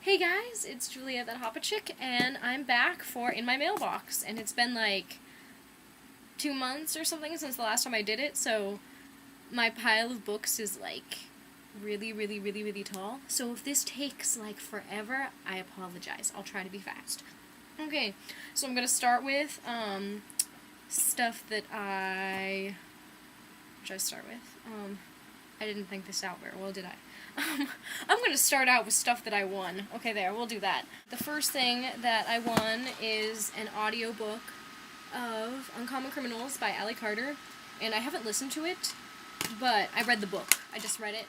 Hey guys, it's Julia that Hoppa Chick, and I'm back for In My Mailbox, and it's been like 2 months or something since the last time I did it, so my pile of books is like really tall. So if this takes like forever, I apologize. I'll try to be fast. Okay, so I'm gonna start with stuff that what should I start with? I didn't think this out very well, did I? I'm going to start out with stuff that I won. Okay, there, we'll do that. The first thing that I won is an audiobook of Uncommon Criminals by Allie Carter, and I haven't listened to it, but I read the book. I just read it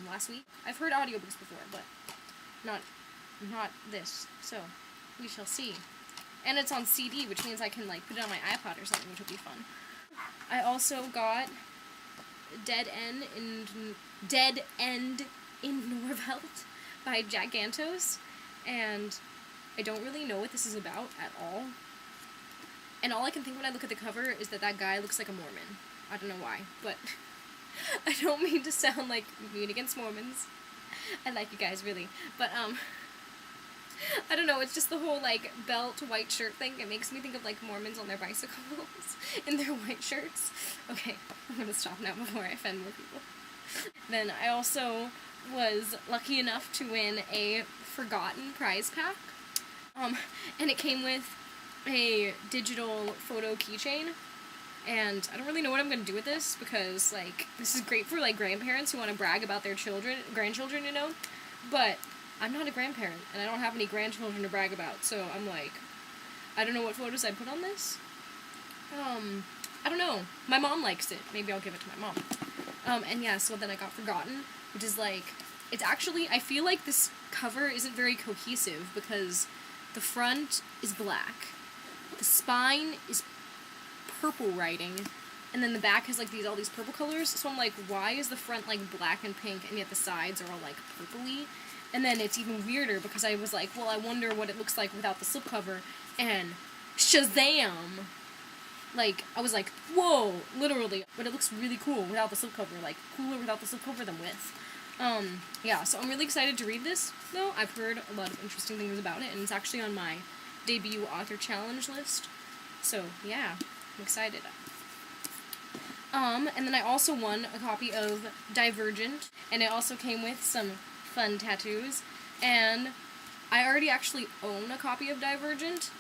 last week. I've heard audiobooks before, but not this, so we shall see. And it's on CD, which means I can like put it on my iPod or something, which will be fun. I also got Dead End in Norvelt by Jack Gantos, and I don't really know what this is about at all. And all I can think when I look at the cover is that that guy looks like a Mormon. I don't know why, but I don't mean to sound like mean against Mormons. I like you guys, really. But, I don't know, it's just the whole, like, belt, white shirt thing. It makes me think of, like, Mormons on their bicycles in their white shirts. Okay, I'm gonna stop now before I offend more people. Then I also was lucky enough to win a Forgotten prize pack. And it came with a digital photo keychain. And I don't really know what I'm gonna do with this, because, like, this is great for, like, grandparents who want to brag about their grandchildren, you know? But I'm not a grandparent, and I don't have any grandchildren to brag about, so I'm like, I don't know what photos I'd put on this. I don't know. My mom likes it. Maybe I'll give it to my mom. And yeah, so then I got Forgotten, which is like, it's actually, I feel like this cover isn't very cohesive, because the front is black, the spine is purple writing, and then the back has like all these purple colors, so I'm like, why is the front like black and pink, and yet the sides are all like purpley? And then it's even weirder because I was like, well, I wonder what it looks like without the slipcover, and Shazam! Like, I was like, whoa, literally. But it looks really cool without the slipcover, like, cooler without the slipcover than with. Yeah, so I'm really excited to read this, though. I've heard a lot of interesting things about it, and it's actually on my debut author challenge list. So, yeah, I'm excited. And then I also won a copy of Divergent, and it also came with some fun tattoos, and I already actually own a copy of Divergent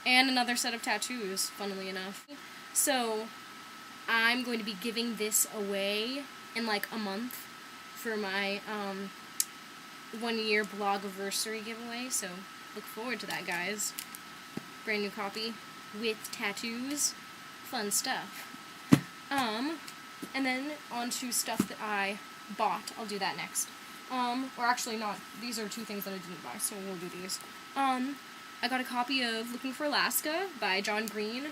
and another set of tattoos, funnily enough. So I'm going to be giving this away in like a month for my 1-year blogiversary giveaway, so look forward to that, guys. Brand new copy with tattoos. Fun stuff. And then on to stuff that I bought. I'll do that next. Or actually not. These are two things that I didn't buy, so we'll do these. I got a copy of Looking for Alaska by John Green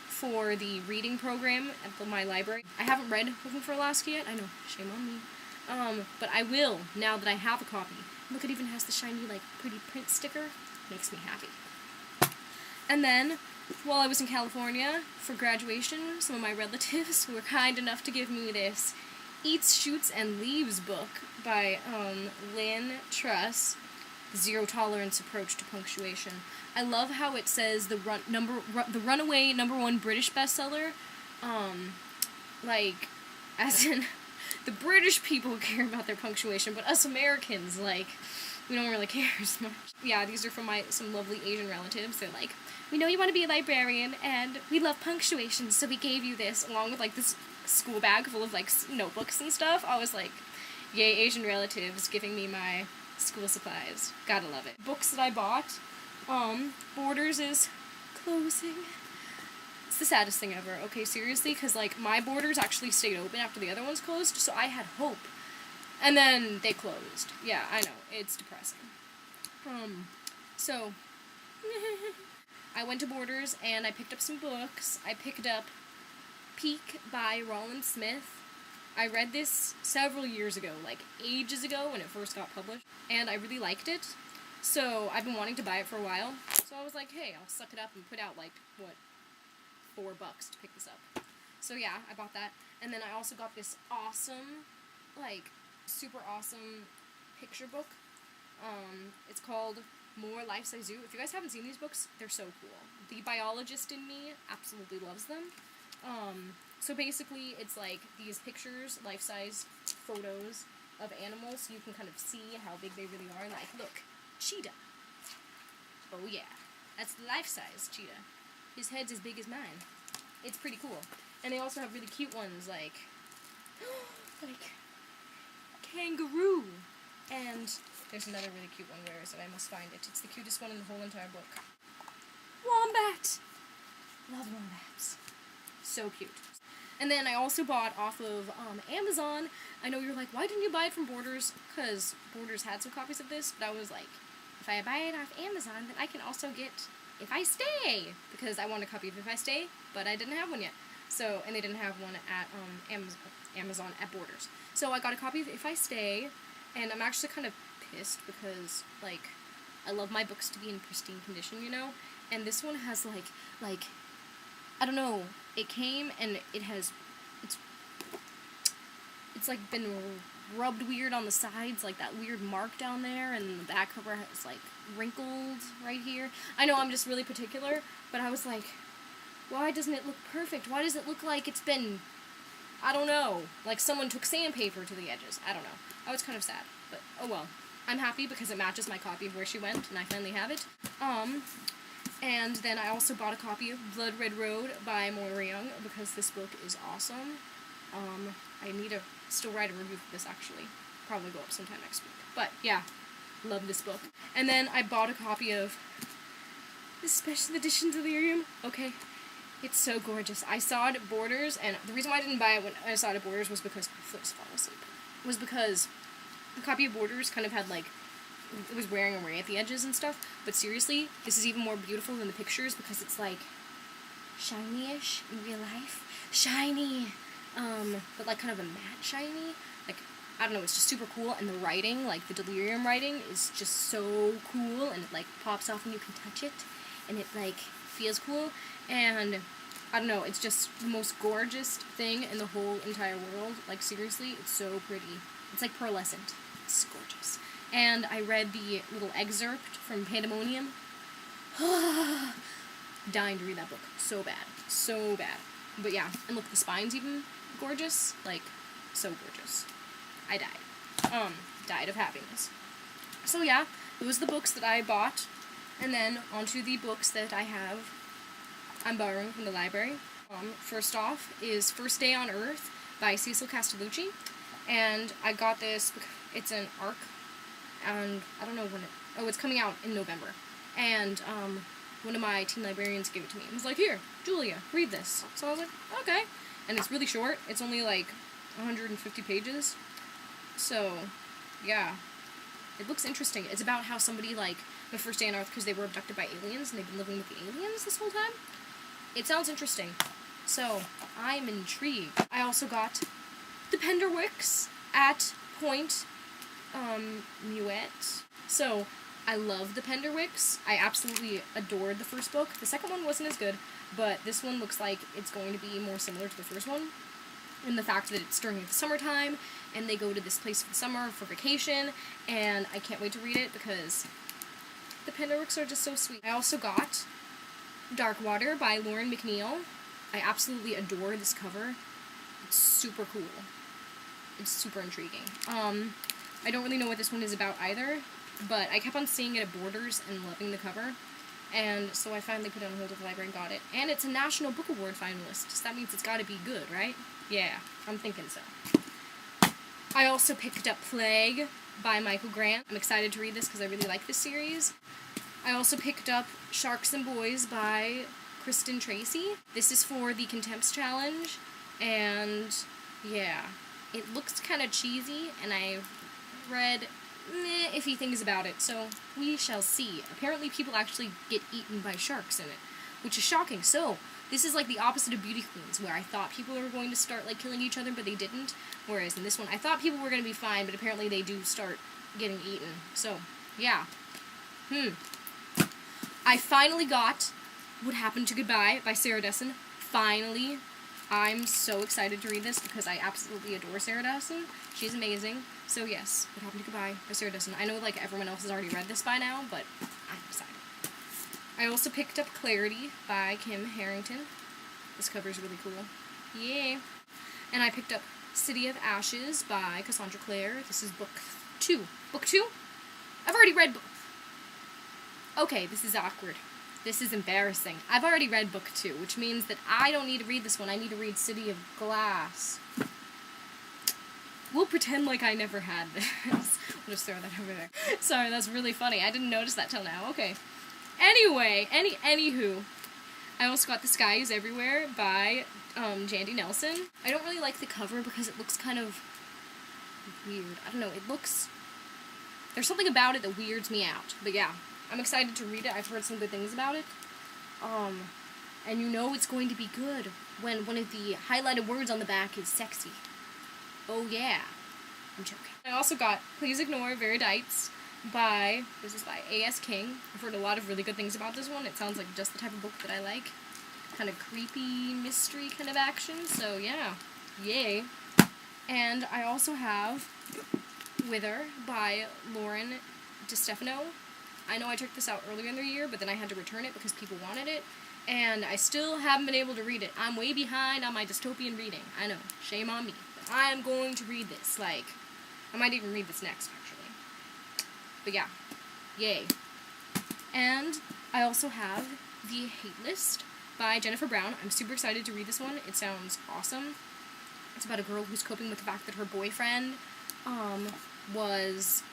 for the reading program at my library. I haven't read Looking for Alaska yet. I know, shame on me. But I will, now that I have a copy. Look, it even has the shiny, like, pretty print sticker. Makes me happy. And then, while I was in California for graduation, some of my relatives were kind enough to give me this Eats, Shoots, and Leaves book by Lynn Truss, Zero Tolerance Approach to Punctuation. I love how it says the runaway #1 British bestseller, like, as in, the British people care about their punctuation, but us Americans, like, we don't really care as much. Yeah, these are from some lovely Asian relatives. They're like, we know you want to be a librarian, and we love punctuation, so we gave you this, along with, like, this school bag full of, like, notebooks and stuff. I was like, yay, Asian relatives giving me my school supplies. Gotta love it. Books that I bought. Borders is closing. It's the saddest thing ever. Okay, seriously, because, like, my Borders actually stayed open after the other ones closed, so I had hope. And then they closed. Yeah, I know. It's depressing. So, I went to Borders, and I picked up some books. I picked up Peak by Roland Smith. I read this several years ago, like ages ago when it first got published, and I really liked it, so I've been wanting to buy it for a while, so I was like, hey, I'll suck it up and put out, like, what, $4 to pick this up. So yeah, I bought that, and then I also got this awesome, like, super awesome picture book It's called More Life-Size Zoo. If you guys haven't seen these books, they're so cool. The biologist in me absolutely loves them. So basically, it's like these pictures, life-size photos of animals, so you can kind of see how big they really are. Like, look, cheetah. Oh yeah, that's the life-size cheetah. His head's as big as mine. It's pretty cool. And they also have really cute ones, like kangaroo. And there's another really cute one. Where is it? I must find it. It's the cutest one in the whole entire book. Wombat! Love wombats. So cute. And then I also bought off of Amazon. I know you're like, why didn't you buy it from Borders? Because Borders had some copies of this, but I was like, if I buy it off Amazon, then I can also get If I Stay, because I want a copy of If I Stay, but I didn't have one yet. So, and they didn't have one at Amazon at Borders. So I got a copy of If I Stay, and I'm actually kind of pissed because, like, I love my books to be in pristine condition, you know? And this one has, like, I don't know, it came and it's like been rubbed weird on the sides, like that weird mark down there, and the back cover is like wrinkled right here. I know I'm just really particular, but I was like, why doesn't it look perfect? Why does it look like it's been, I don't know, like someone took sandpaper to the edges? I don't know. I was kind of sad, but oh well. I'm happy because it matches my copy of Where She Went, and I finally have it. And then I also bought a copy of Blood Red Road by Moira Young, because this book is awesome. I need to still write a review for this, actually. Probably go up sometime next week. But, yeah, love this book. And then I bought a copy of the special edition Delirium. Okay, it's so gorgeous. I saw it at Borders, and the reason why I didn't buy it when I saw it at Borders was because my foot's falling asleep. Was because the copy of Borders kind of had, like, it was wearing away at the edges and stuff, but seriously, this is even more beautiful than the pictures because it's like shiny-ish in real life. Shiny! But like kind of a matte shiny. Like, I don't know, it's just super cool, and the writing, like the Delirium writing, is just so cool, and it like pops off and you can touch it, and it like feels cool, and I don't know, it's just the most gorgeous thing in the whole entire world. Like, seriously, it's so pretty. It's like pearlescent. It's gorgeous. And I read the little excerpt from Pandemonium. Dying to read that book. So bad. So bad. But yeah, and look, the spine's even gorgeous. Like, so gorgeous. I died. Died of happiness. So yeah, those are the books that I bought. And then onto the books that I'm borrowing from the library. First off is First Day on Earth by Cecil Castellucci. And I got this, it's an arc. And I don't know when it's coming out in November. And, one of my teen librarians gave it to me and was like, here, Julia, read this. So I was like, okay. And it's really short. It's only like 150 pages. So, yeah. It looks interesting. It's about how somebody, like, the first day on Earth, because they were abducted by aliens and they've been living with the aliens this whole time. It sounds interesting. So, I'm intrigued. I also got The Penderwicks at Point Muet. So, I love the Penderwicks. I absolutely adored the first book. The second one wasn't as good, but this one looks like it's going to be more similar to the first one. In the fact that it's during the summertime, and they go to this place for the summer for vacation, and I can't wait to read it because the Penderwicks are just so sweet. I also got Dark Water by Lauren McNeil. I absolutely adore this cover. It's super cool. It's super intriguing. I don't really know what this one is about either, but I kept on seeing it at Borders and loving the cover, and so I finally put it on hold at the library and got it. And it's a National Book Award finalist, so that means it's gotta be good, right? Yeah, I'm thinking so. I also picked up Plague by Michael Grant. I'm excited to read this because I really like this series. I also picked up Sharks and Boys by Kristen Tracy. This is for the Contemps Challenge, and yeah, it looks kind of cheesy, and I've read iffy things about it, so we shall see. Apparently people actually get eaten by sharks in it, which is shocking. So this is like the opposite of Beauty Queens, where I thought people were going to start like killing each other, but they didn't. Whereas in this one, I thought people were going to be fine, but apparently they do start getting eaten. So, yeah. I finally got What Happened to Goodbye by Sarah Dessen. Finally. I'm so excited to read this because I absolutely adore Sarah Dessen. She's amazing. So yes, What Happened to Goodbye by Sarah Dessen. I know like everyone else has already read this by now, but I'm excited. I also picked up Clarity by Kim Harrington. This cover's really cool. Yay! And I picked up City of Ashes by Cassandra Clare. This is book 2. Book 2? I've already read Okay, this is awkward. This is embarrassing. I've already read book 2, which means that I don't need to read this one. I need to read City of Glass. We'll pretend like I never had this. We'll just throw that over there. Sorry, that's really funny. I didn't notice that till now. Okay. Anyway, anywho, I also got The Sky Is Everywhere by Jandy Nelson. I don't really like the cover because it looks kind of weird. I don't know, there's something about it that weirds me out. But yeah, I'm excited to read it. I've heard some good things about it. And you know it's going to be good when one of the highlighted words on the back is sexy. Oh yeah. I'm joking. I also got Please Ignore Veridites by A.S. King. I've heard a lot of really good things about this one. It sounds like just the type of book that I like. Kind of creepy, mystery kind of action, so yeah. Yay. And I also have Wither by Lauren DiStefano. I know I checked this out earlier in the year, but then I had to return it because people wanted it, and I still haven't been able to read it. I'm way behind on my dystopian reading. I know. Shame on me. But I am going to read this. Like, I might even read this next, actually. But yeah. Yay. And I also have The Hate List by Jennifer Brown. I'm super excited to read this one. It sounds awesome. It's about a girl who's coping with the fact that her boyfriend was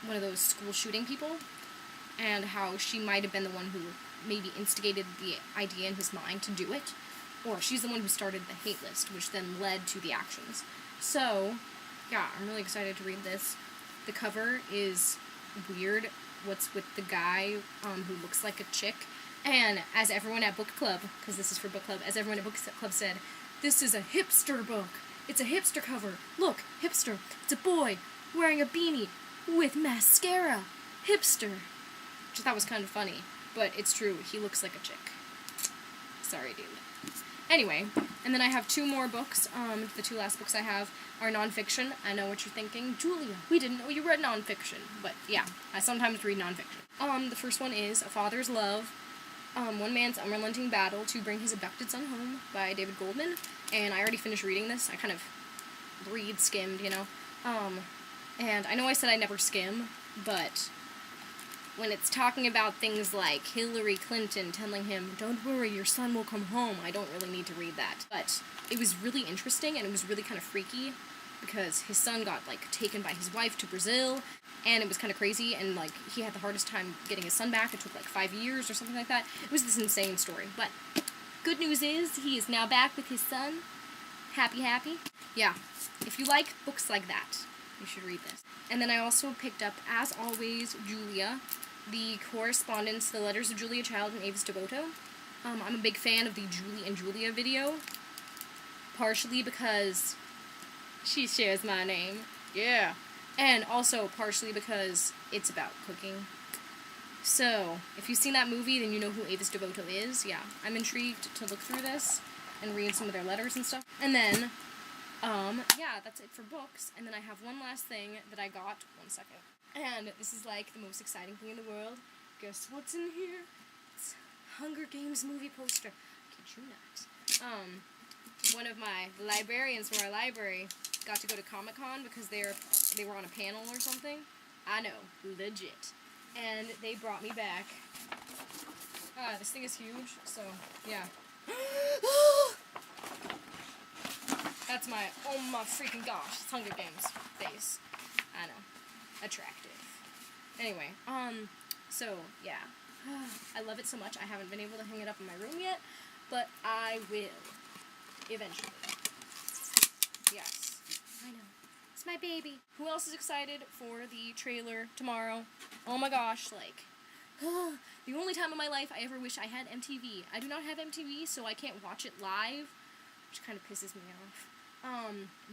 one of those school shooting people, and how she might have been the one who maybe instigated the idea in his mind to do it, or she's the one who started the hate list, which then led to the actions. So, yeah, I'm really excited to read this. The cover is weird. What's with the guy who looks like a chick? And as everyone at book club, because this is for book club, as everyone at book club said, this is a hipster book. It's a hipster cover. Look, hipster. It's a boy wearing a beanie with mascara. Hipster. Which I thought was kind of funny, but it's true. He looks like a chick. Sorry, dude. Anyway, and then I have 2 more books. The 2 last books I have are nonfiction. I know what you're thinking. Julia, we didn't know you read nonfiction. But yeah, I sometimes read nonfiction. The first one is A Father's Love. One Man's Unrelenting Battle to Bring His Abducted Son Home by David Goldman. And I already finished reading this. I kind of skimmed, you know. And I know I said I never skim, but when it's talking about things like Hillary Clinton telling him, "Don't worry, your son will come home," I don't really need to read that. But it was really interesting, and it was really kind of freaky, because his son got, like, taken by his wife to Brazil, and it was kind of crazy, and, like, he had the hardest time getting his son back. It took, like, 5 years or something like that. It was this insane story. But good news is, he is now back with his son. Happy, happy. Yeah, if you like books like that, you should read this. And then I also picked up, as always, Julia, the correspondence, the letters of Julia Child and Avis Devoto. I'm a big fan of the Julie and Julia video, partially because she shares my name. Yeah. And also partially because it's about cooking. So, if you've seen that movie, then you know who Avis Devoto is. Yeah, I'm intrigued to look through this and read some of their letters and stuff. And then, yeah, that's it for books. And then I have one last thing that I got. One second. And this is, like, the most exciting thing in the world. Guess what's in here? It's Hunger Games movie poster. Kid you not. One of my librarians from our library got to go to Comic-Con because they were on a panel or something. I know, legit. And they brought me back. This thing is huge, so, yeah. That's my, oh my freaking gosh, it's Hunger Games face. I know. Attractive. Anyway, so, yeah. I love it so much, I haven't been able to hang it up in my room yet, but I will. Eventually. Yes. I know. It's my baby. Who else is excited for the trailer tomorrow? Oh my gosh, like, the only time in my life I ever wish I had MTV. I do not have MTV, so I can't watch it live, which kind of pisses me off.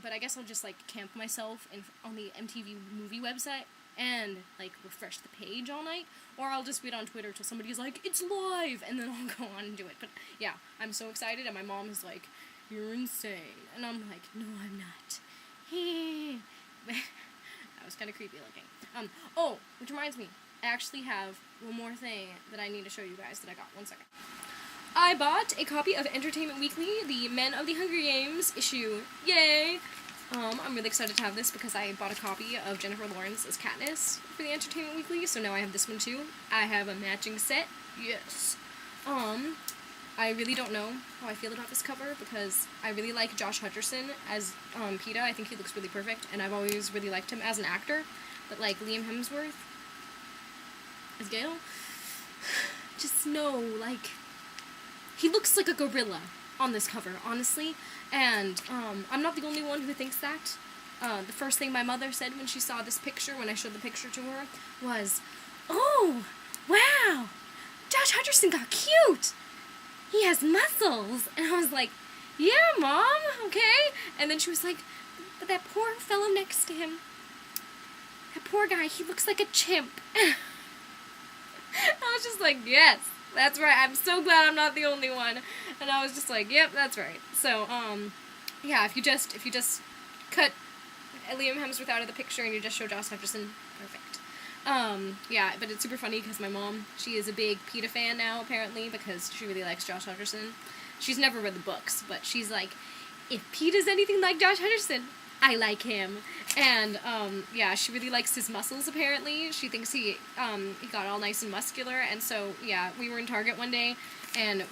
But I guess I'll just, like, camp myself on the MTV movie website and, like, refresh the page all night, or I'll just wait on Twitter till somebody's like, "It's live!" and then I'll go on and do it. But, yeah, I'm so excited, and my mom is like, "You're insane." And I'm like, "No, I'm not." That was kind of creepy looking. Oh, which reminds me, I actually have one more thing that I need to show you guys that I got. One second. I bought a copy of Entertainment Weekly, the Men of the Hunger Games issue. Yay! I'm really excited to have this because I bought a copy of Jennifer Lawrence as Katniss for the Entertainment Weekly, so now I have this one too. I have a matching set. Yes. I really don't know how I feel about this cover because I really like Josh Hutcherson as Peeta. I think he looks really perfect, and I've always really liked him as an actor. But like Liam Hemsworth as Gale, just no, like, he looks like a gorilla on this cover, honestly. And I'm not the only one who thinks that. The first thing my mother said when she saw this picture, when I showed the picture to her, was, "Oh, wow, Josh Hutcherson got cute! He has muscles!" And I was like, "Yeah, Mom, okay." And then she was like, "But that poor fellow next to him, that poor guy, he looks like a chimp." I was just like, yes, that's right. I'm so glad I'm not the only one. And I was just like, yep, that's right. So, yeah, if you just cut Liam Hemsworth out of the picture and you just show Josh Hutcherson, perfect. Yeah, but it's super funny because my mom, she is a big Peeta fan now, apparently, because she really likes Josh Hutcherson. She's never read the books, but she's like, if Peeta's anything like Josh Hutcherson, I like him. And, yeah, she really likes his muscles, apparently. She thinks he got all nice and muscular, and so, yeah, we were in Target one day, and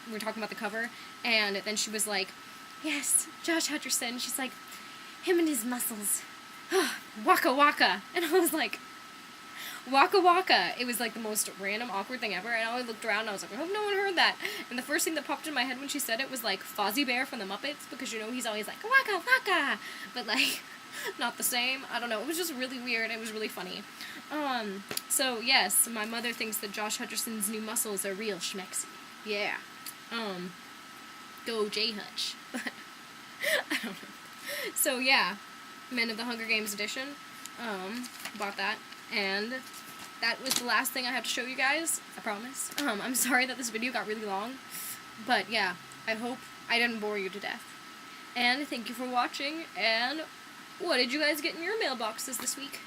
we were talking about the cover, and then she was like, yes, Josh Hutcherson. She's like, him and his muscles. Waka waka. And I was like, waka waka. It was like the most random, awkward thing ever, and I looked around and I was like, I hope no one heard that. And the first thing that popped in my head when she said it was like Fozzie Bear from the Muppets, because you know he's always like, waka waka, but like, not the same. I don't know, it was just really weird. It was really funny. So yes, my mother thinks that Josh Hutcherson's new muscles are real schmexy. Yeah. Go J Hutch. But I don't know. So yeah, Men of the Hunger Games edition. Bought that, and that was the last thing I have to show you guys, I promise. I'm sorry that this video got really long, but yeah, I hope I didn't bore you to death. And thank you for watching, and what did you guys get in your mailboxes this week?